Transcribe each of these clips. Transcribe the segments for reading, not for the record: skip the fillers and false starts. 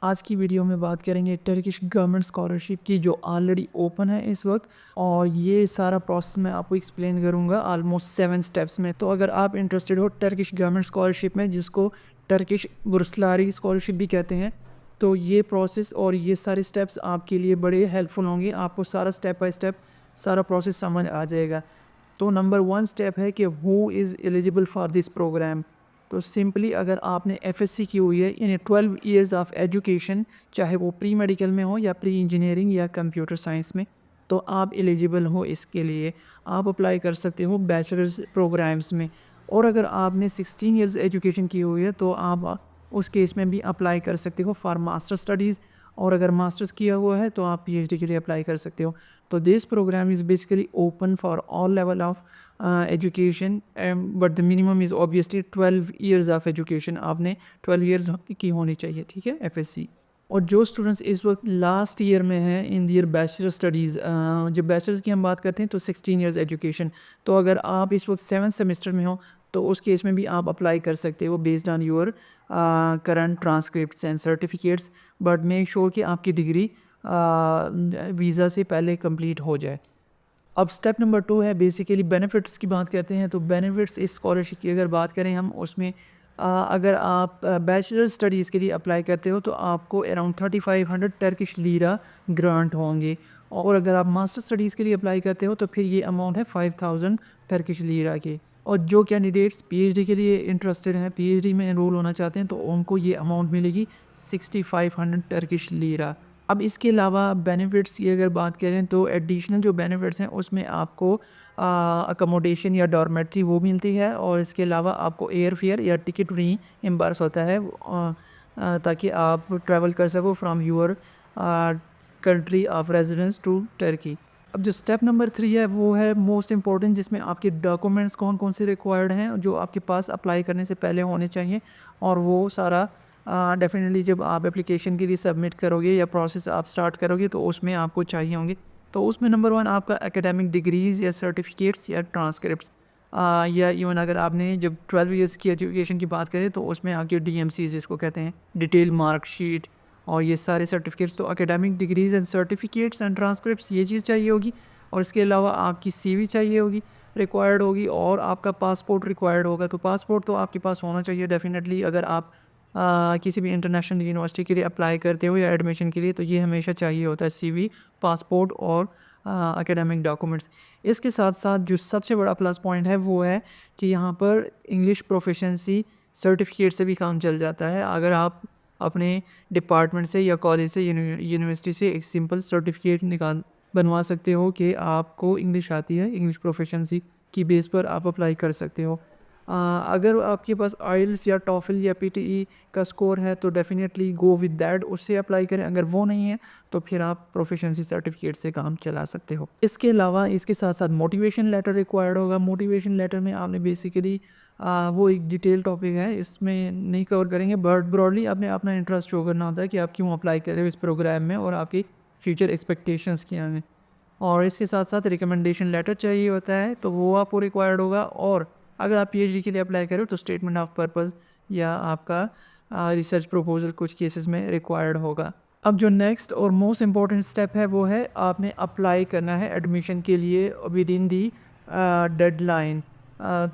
आज की वीडियो में बात करेंगे टर्किश गवर्नमेंट स्कॉलरशिप की जो ऑलरेडी ओपन है इस वक्त, और ये सारा प्रोसेस मैं आपको एक्सप्लेन करूँगा ऑलमोस्ट 7 स्टेप्स में। तो अगर आप इंटरेस्टेड हो टर्किश गवर्नमेंट स्कॉलरशिप में, जिसको टर्किश बुर्सलारी स्कॉलरशिप भी कहते हैं, तो ये प्रोसेस और ये सारे स्टेप्स आपके लिए बड़े हेल्पफुल होंगे। आपको सारा स्टेप बाय स्टेप सारा प्रोसेस समझ आ जाएगा। तो नंबर 1 स्टेप है कि who is eligible for this programme. तो सिंपली अगर आपने एफएससी की हुई है यानी 12 इयर्स ऑफ एजुकेशन, चाहे वो प्री मेडिकल में हो या प्री इंजीनियरिंग या कंप्यूटर साइंस में, तो आप एलिजिबल हो इसके लिए। आप अप्लाई कर सकते हो बैचलर्स प्रोग्राम्स में। और अगर आपने 16 इयर्स एजुकेशन की हुई है तो आप उस केस में भी अप्लाई कर सकते हो फॉर मास्टर स्टडीज़। और अगर मास्टर्स किया हुआ है तो आप पीएचडी के लिए अप्लाई कर सकते हो। तो this programme is basically open for all level of education, but the minimum is obviously 12 years of education. आपने 12 इयर्स की होनी चाहिए, ठीक है, एफएससी। और जो स्टूडेंट्स इस वक्त लास्ट ईयर में हैं इन दियर बैचलर स्टडीज़, जब बैचलर्स की हम बात करते हैं तो 16 इयर्स एजुकेशन। तो अगर आप इस वक्त 7th सेमेस्टर में हो तो उस केस में भी आप अप्लाई कर सकते हो based on your current transcripts and certificates, but make sure कि आपकी डिग्री वीज़ा से पहले कंप्लीट हो जाए। अब स्टेप नंबर 2 है बेसिकली बेनिफिट्स की बात करते हैं। तो बेनिफिट्स इस स्कॉलरशिप की अगर बात करें हम, उसमें अगर आप बैचलर स्टडीज़ के लिए अप्लाई करते हो तो आपको अराउंड 3500 टर्किश लीरा ग्रांट होंगे। और अगर आप मास्टर स्टडीज़ के लिए अप्लाई करते हो तो फिर ये अमाउंट है 5000 टर्किश लीरा के। और जो कैंडिडेट्स पीएचडी के लिए इंटरेस्टेड हैं, पीएचडी में एनरोल होना चाहते हैं, तो उनको ये अमाउंट मिलेगी 6500 टर्किश लीरा। अब इसके अलावा बेनिफिट्स की अगर बात करें तो एडिशनल जो बेनिफिट्स हैं उसमें आपको अकोमोडेशन या डॉर्मेट्री वो मिलती है, और इसके अलावा आपको एयर फेयर या टिकट रीइंबर्स होता है, ताकि आप ट्रैवल कर सको from your country of residence to Turkey. अब जो स्टेप नंबर 3 है वो है मोस्ट इंपॉर्टेंट, जिसमें आपके डॉक्यूमेंट्स कौन कौन से रिक्वायर्ड हैं जो आपके पास अप्लाई करने से पहले होने चाहिए। और वो सारा डेफिनेटली जब आप एप्लीकेशन के लिए सबमिट करोगे या प्रोसेस आप स्टार्ट करोगे तो उसमें आपको चाहिए होंगे। तो उसमें नंबर 1 आपका एकेडमिक डिग्रीज़ या सर्टिफिकेट्स या ट्रांसक्रिप्ट्स, या इवन अगर आपने जब 12 इयर्स की एजुकेशन की बात करें तो उसमें आपके डीएमसीज़ जिसको कहते हैं, डिटेल मार्कशीट, और ये सारे सर्टिफिकेट्स। तो academic degrees and certificates and transcripts ये चीज़ चाहिए होगी। और इसके अलावा आपकी सीवी चाहिए होगी, रिक्वायर्ड होगी, और आपका पासपोर्ट रिक्वायर्ड होगा। तो पासपोर्ट तो आपके पास होना चाहिए डेफिनेटली। अगर आप किसी भी इंटरनेशनल यूनिवर्सिटी के लिए अप्लाई करते हो या एडमिशन के लिए, तो ये हमेशा चाहिए होता है सीवी, पासपोर्ट और एकेडमिक डॉक्यूमेंट्स। इसके साथ साथ जो सबसे बड़ा प्लस पॉइंट है वो है कि यहाँ पर इंग्लिश प्रोफिशिएंसी सर्टिफिकेट से भी काम चल जाता है। अगर आप अपने डिपार्टमेंट से या कॉलेज से यूनिवर्सिटी से एक सिंपल सर्टिफिकेट बनवा सकते हो कि आपको इंग्लिश आती है, इंग्लिश प्रोफिशिएंसी की बेस पर आप अप्लाई कर सकते हो। अगर आपके पास आइल्स या टॉफल या पीटीई का स्कोर है तो डेफिनेटली गो विद दैट, उससे अप्लाई करें। अगर वो नहीं है तो फिर आप प्रोफिशिएंसी सर्टिफिकेट से काम चला सकते हो। इसके अलावा इसके साथ साथ मोटिवेशन लेटर रिक्वायर्ड होगा। मोटिवेशन लेटर में आपने बेसिकली वो एक डिटेल टॉपिक है, इसमें नहीं कवर करेंगे, बट ब्रॉडली आपने अपना इंटरेस्ट शो करना होता है कि आप क्यों अप्लाई कर रहे हो इस प्रोग्राम में और आपकी फ्यूचर एक्सपेक्टेशंस क्या हैं। और इसके साथ साथ रिकमेंडेशन लेटर चाहिए होता है, तो वो आपको रिक्वायर्ड होगा। और अगर आप पीएचडी के लिए अप्लाई करो तो स्टेटमेंट ऑफ पर्पस या आपका रिसर्च प्रपोजल कुछ केसेस में रिक्वायर्ड होगा। अब जो नेक्स्ट और मोस्ट इम्पॉर्टेंट स्टेप है वो है आपने अप्लाई करना है एडमिशन के लिए विद इन दी डेडलाइन।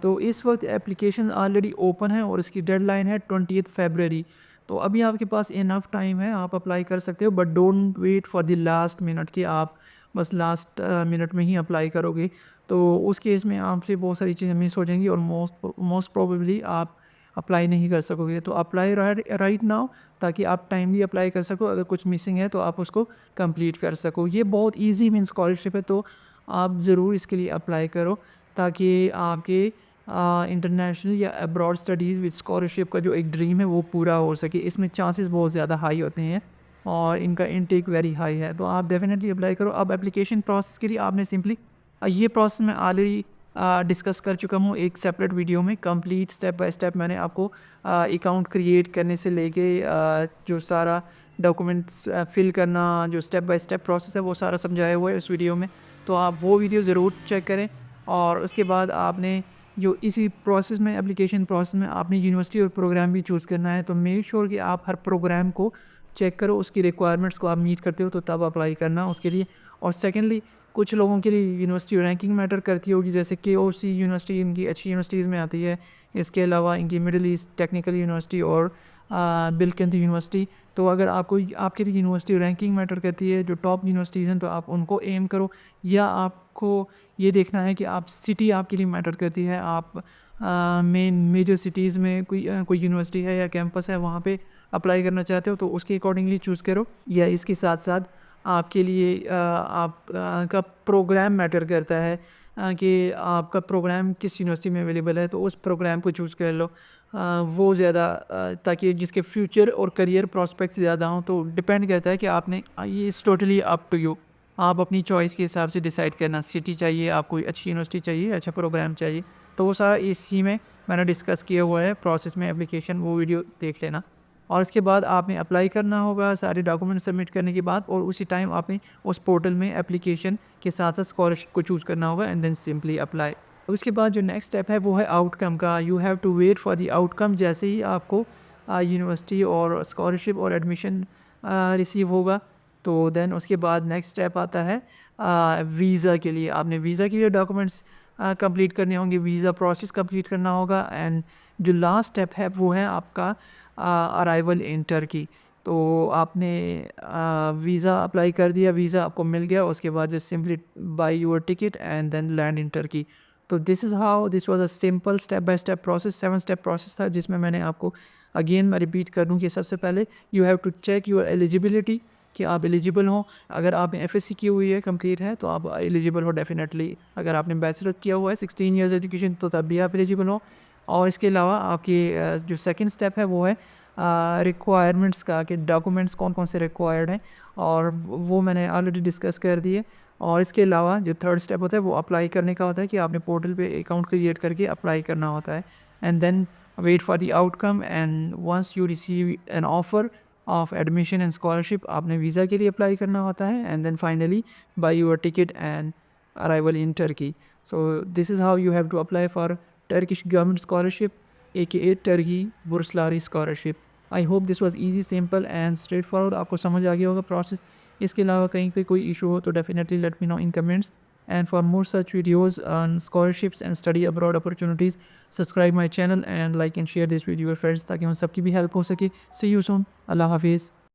तो इस वक्त एप्लीकेशन ऑलरेडी ओपन है और इसकी डेडलाइन है 20 फरवरी। तो अभी आपके पास इनफ टाइम है, आप अप्लाई कर सकते हो, but don't wait for the last minute कि आप बस लास्ट मिनट में ही अप्लाई करोगे। तो उस केस में आपसे बहुत सारी चीज़ें मिस हो जाएंगी और मोस्ट प्रोबेबली आप अप्लाई नहीं कर सकोगे। तो अप्लाई राइट नाउ, ताकि आप टाइमली अप्लाई कर सको। अगर कुछ मिसिंग है तो आप उसको कंप्लीट कर सको। ये बहुत इजी मीन स्कॉलरशिप है, तो आप ज़रूर इसके लिए अप्लाई करो, ताकि आपके इंटरनेशनल या अब्रॉड स्टडीज़ विद स्कॉलरशिप का जो एक ड्रीम है वो पूरा हो सके। इसमें चांसेस बहुत ज़्यादा हाई होते हैं और इनका इनटेक वेरी हाई है, तो आप डेफिनेटली अप्लाई करो। अब एप्लीकेशन प्रोसेस के लिए आपने सिंपली ये प्रोसेस मैं ऑलरेडी डिस्कस कर चुका हूँ एक सेपरेट वीडियो में। कंप्लीट स्टेप बाय स्टेप मैंने आपको अकाउंट क्रिएट करने से लेके जो सारा डॉक्यूमेंट्स फिल करना, जो स्टेप बाय स्टेप प्रोसेस है वो सारा समझाया हुआ है उस वीडियो में। तो आप वो वीडियो ज़रूर चेक करें। और उसके बाद आपने जो इसी प्रोसेस में, एप्लीकेशन प्रोसेस में, आपने यूनिवर्सिटी और प्रोग्राम भी चूज़ करना है। तो मेक श्योर कि आप हर प्रोग्राम को चेक करो उसकी रिक्वायरमेंट्स को आप मीट करते हो तो तब अप्लाई करना उसके लिए। और सेकेंडली कुछ लोगों के लिए यूनिवर्सिटी रैंकिंग मैटर करती होगी, जैसे KOC यूनिवर्सिटी इनकी अच्छी यूनिवर्सिटीज़ में आती है, इसके अलावा इनकी मिडिल ईस्ट टेक्निकल यूनिवर्सिटी और बिलकिंद यूनिवर्सिटी। तो अगर आपको आपके लिए यूनिवर्सिटी रैंकिंग मैटर करती है, जो टॉप यूनिवर्सिटीज़ हैं, तो आप उनको एम करो। या आपको ये देखना है कि आप सिटी आपके लिए मैटर करती है, आप मेन मेजर सिटीज़ में कोई यूनिवर्सिटी है या कैंपस है वहाँ पे अप्लाई करना चाहते हो तो उसके अकॉर्डिंगली चूज़ करो। या इसके साथ साथ आपके लिए आप का प्रोग्राम मैटर करता है कि आपका प्रोग्राम किस यूनिवर्सिटी में अवेलेबल है, तो उस प्रोग्राम को चूज़ कर लो। वो ज़्यादा ताकि जिसके फ्यूचर और करियर प्रॉस्पेक्ट्स ज़्यादा हों। तो डिपेंड करता है कि आपने ये is totally up to you, आप अपनी चॉइस के हिसाब से डिसाइड करना, सिटी चाहिए आपको, कोई अच्छी यूनिवर्सिटी चाहिए, अच्छा प्रोग्राम चाहिए। तो वो सारा इसी में मैंने डिस्कस किया हुआ है प्रोसेस में एप्लीकेशन, वो वीडियो देख लेना। और इसके बाद आपने अप्लाई करना होगा सारे डॉक्यूमेंट सबमिट करने के बाद, और उसी टाइम आपने उस पोर्टल में एप्लीकेशन के साथ साथ स्कॉलरशिप को चूज़ करना होगा एंड देन सिंपली अप्लाई। उसके बाद जो नेक्स्ट स्टेप है वो है आउटकम का। You have to wait for the outcome. जैसे ही आपको यूनिवर्सिटी और स्कॉलरशिप और एडमिशन रिसीव होगा तो देन उसके बाद नेक्स्ट स्टेप आता है वीज़ा के लिए। आपने वीज़ा के लिए डॉक्यूमेंट्स कंप्लीट करने होंगे, वीज़ा प्रोसेस कंप्लीट करना होगा। एंड जो लास्ट स्टेप है वो है आपका अराइवल इन टर्की। तो आपने वीज़ा अप्लाई कर दिया, वीज़ा आपको मिल गया, उसके बाद just simply buy your ticket and then land in Turkey. तो this was a simple step by step process, 7 step process था, जिसमें मैंने आपको अगेन मैं रिपीट कर दूँ कि सबसे पहले you have to check your eligibility कि आप एलिजिबल हो। अगर आपने FSC की हुई है, कंप्लीट है, तो आप एलिजिबल हो डेफिनेटली। अगर आपने बैचलर्स किया हुआ है 16 ईयर्स एजुकेशन तो तब भी आप एलिजिबल हो। और इसके अलावा आपकी जो सेकंड स्टेप है वो है रिक्वायरमेंट्स का, कि डॉक्यूमेंट्स कौन कौन से रिक्वायर्ड हैं, और वो मैंने ऑलरेडी डिस्कस कर दिए। और इसके अलावा जो थर्ड स्टेप होता है वो अप्लाई करने का होता है कि आपने पोर्टल पे अकाउंट क्रिएट करके अप्लाई करना होता है। And then wait for the outcome, and once you receive an offer of admission and scholarship, आपने वीज़ा के लिए अप्लाई करना होता है। And then finally buy your ticket and arrival in Turkey. So this is how you have to apply for Turkish government scholarship, aka Turkey Burslari scholarship. I hope this was easy, simple and straightforward. आपको समझ आ गया होगा process. इसके अलावा कहीं पे कोई issue हो तो definitely let me know in comments. And for more such videos on scholarships and study abroad opportunities, subscribe my channel and like and share this video friends, ताकि उन सबकी भी हेल्प हो सके। सी यू सून। अल्लाह हाफिज़।